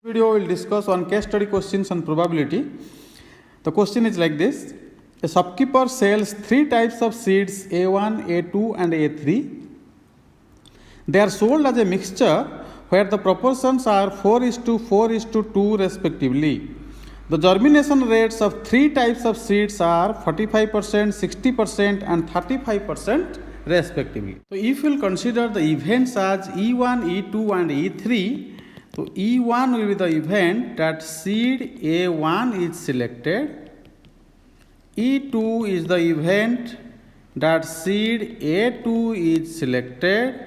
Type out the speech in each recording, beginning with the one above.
Video will discuss one case study questions on probability. The question is like this: a shopkeeper sells three types of seeds A1, A2 and A3. They are sold as a mixture where the proportions are 4:4:2 respectively. The germination rates of three types of seeds are 45%, 60% and 35% respectively. So if you will consider the events as E1, E2 and E3, so E1 will be the event that seed A1 is selected. E2 is the event that seed A2 is selected.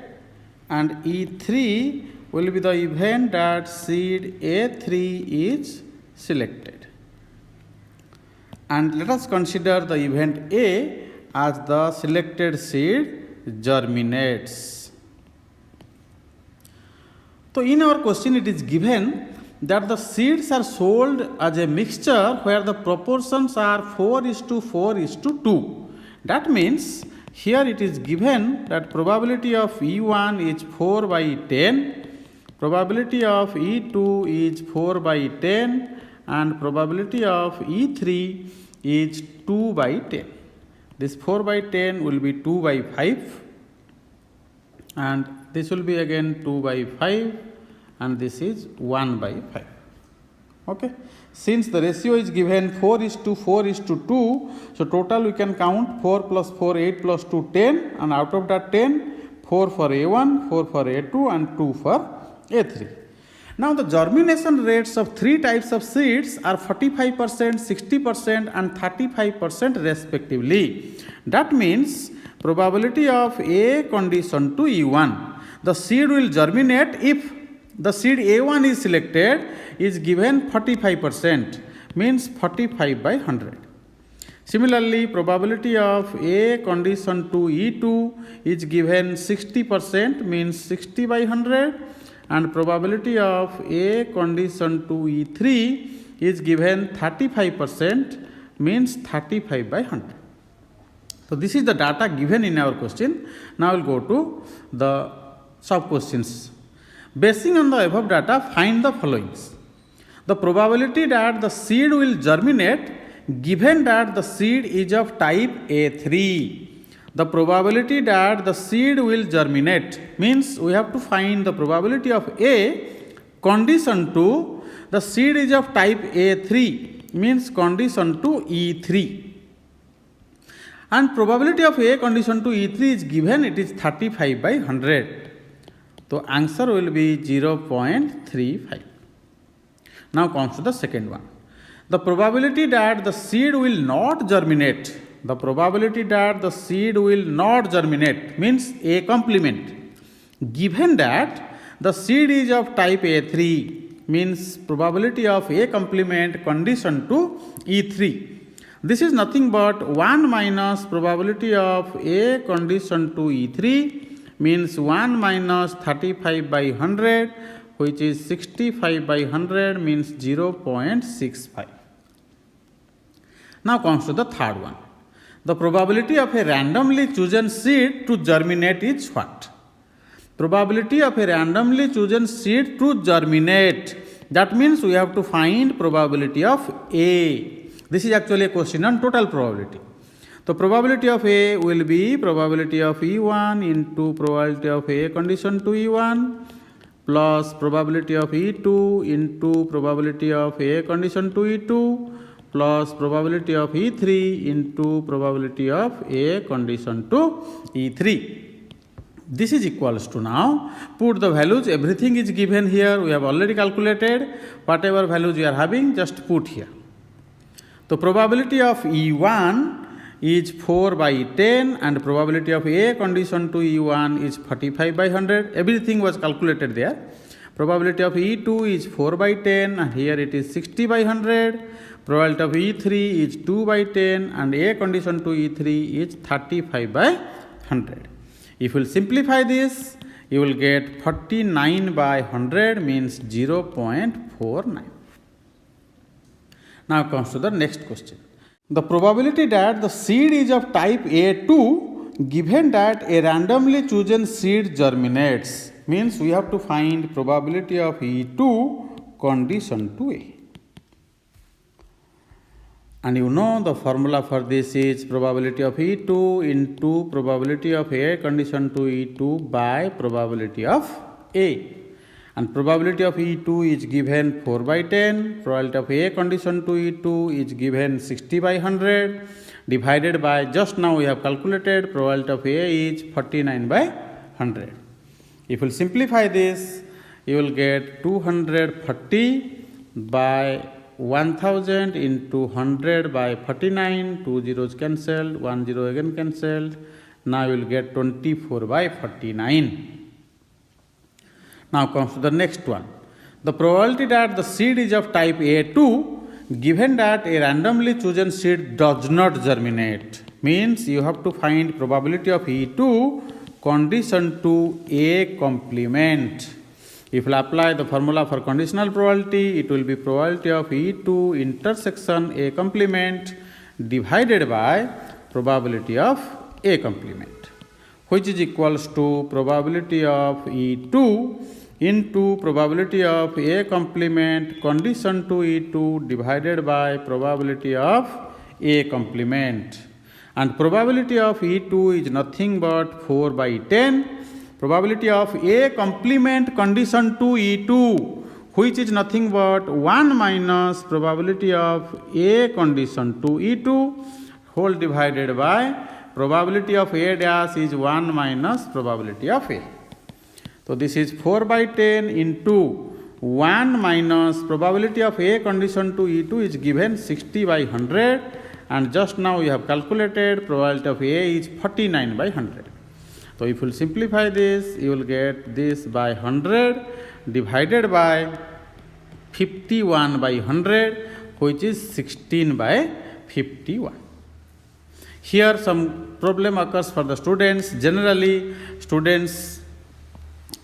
And E3 will be the event that seed A3 is selected. And let us consider the event A as the selected seed germinates. So in our question it is given that the seeds are sold as a mixture where the proportions are 4:4:2. That means here it is given that probability of E1 is 4/10, probability of E2 is 4/10 and probability of E3 is 2/10. This 4/10 will be 2/5 and this will be again 2/5 and this is 1/5. Okay. Since the ratio is given 4:4:2, so total we can count 4 plus 4, 8 plus 2, 10, and out of that 10, 4 for A1, 4 for A2 and 2 for A3. Now the germination rates of three types of seeds are 45%, 60% and 35% respectively. That means probability of A condition to E1. The seed will germinate if the seed A1 is selected is given 45%, means 45/100. Similarly, probability of A condition to E2 is given 60%, means 60/100, and probability of A condition to E3 is given 35%, means 35/100. So this is the data given in our question. Now we'll go to the sub questions. Basing on the above data, find the following. The probability that the seed will germinate given that the seed is of type A3. The probability that the seed will germinate means we have to find the probability of A condition to the seed is of type A3, means condition to E3. And probability of A condition to E3 is given, it is 35/100. So answer will be 0.35. Now comes to the second one. The probability that the seed will not germinate. The probability that the seed will not germinate means A complement. Given that the seed is of type A3 means probability of A complement condition to E3. This is nothing but 1 minus probability of A condition to E3 means 1 minus 35/100, which is 65/100, means 0.65. Now comes to the third one. The probability of a randomly chosen seed to germinate is what? Probability of a randomly chosen seed to germinate. That means we have to find probability of A. This is actually a question on total probability. The probability of A will be probability of E1 into probability of A condition to E1 plus probability of E2 into probability of A condition to E2 plus probability of E3 into probability of A condition to E3. This is equals to, now put the values, everything is given here, we have already calculated, whatever values we are having just put here. The probability of E1 is 4/10 and probability of A condition to E1 is 45/100. Everything was calculated there. Probability of E2 is 4/10 and here it is 60/100. Probability of E3 is 2/10 and A condition to E3 is 35/100. If you will simplify this, you will get 49/100, means 0.49. Now comes to the next question. The probability that the seed is of type A2 given that a randomly chosen seed germinates means we have to find probability of E2 condition to A. And you know the formula for this is probability of E2 into probability of A condition to E2 by probability of A. And probability of E2 is given 4 by 10, probability of A condition to E2 is given 60 by 100, divided by, just now we have calculated, probability of A is 49 by 100. If you simplify this, you will get 240 by 1000 into 100 by 49, 2 zeros cancelled, 1 zero again cancelled. Now you will get 24 by 49. Now comes to the next one. The probability that the seed is of type A2 given that a randomly chosen seed does not germinate, means you have to find probability of E2 condition to A complement. If you apply the formula for conditional probability, it will be probability of E2 intersection A complement divided by probability of A complement, which is equals to probability of E2 into probability of A complement condition to E2 divided by probability of A complement. And probability of E2 is nothing but 4 by 10. Probability of A complement condition to E2, which is nothing but 1 minus probability of A condition to E2 whole divided by probability of A dash is 1 minus probability of A. So this is 4 by 10 into 1 minus probability of A condition to E2 is given 60 by 100, and just now we have calculated probability of A is 49 by 100. So if you simplify this, you will get this by 100 divided by 51 by 100, which is 16 by 51. Here some problem occurs for the students. Generally, students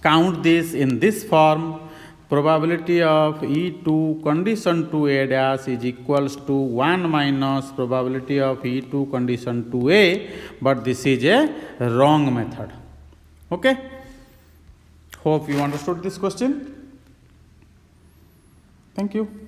count this in this form. Probability of E2 condition to A dash is equals to 1 minus probability of E2 condition to A, but this is a wrong method. Okay? Hope you understood this question. Thank you.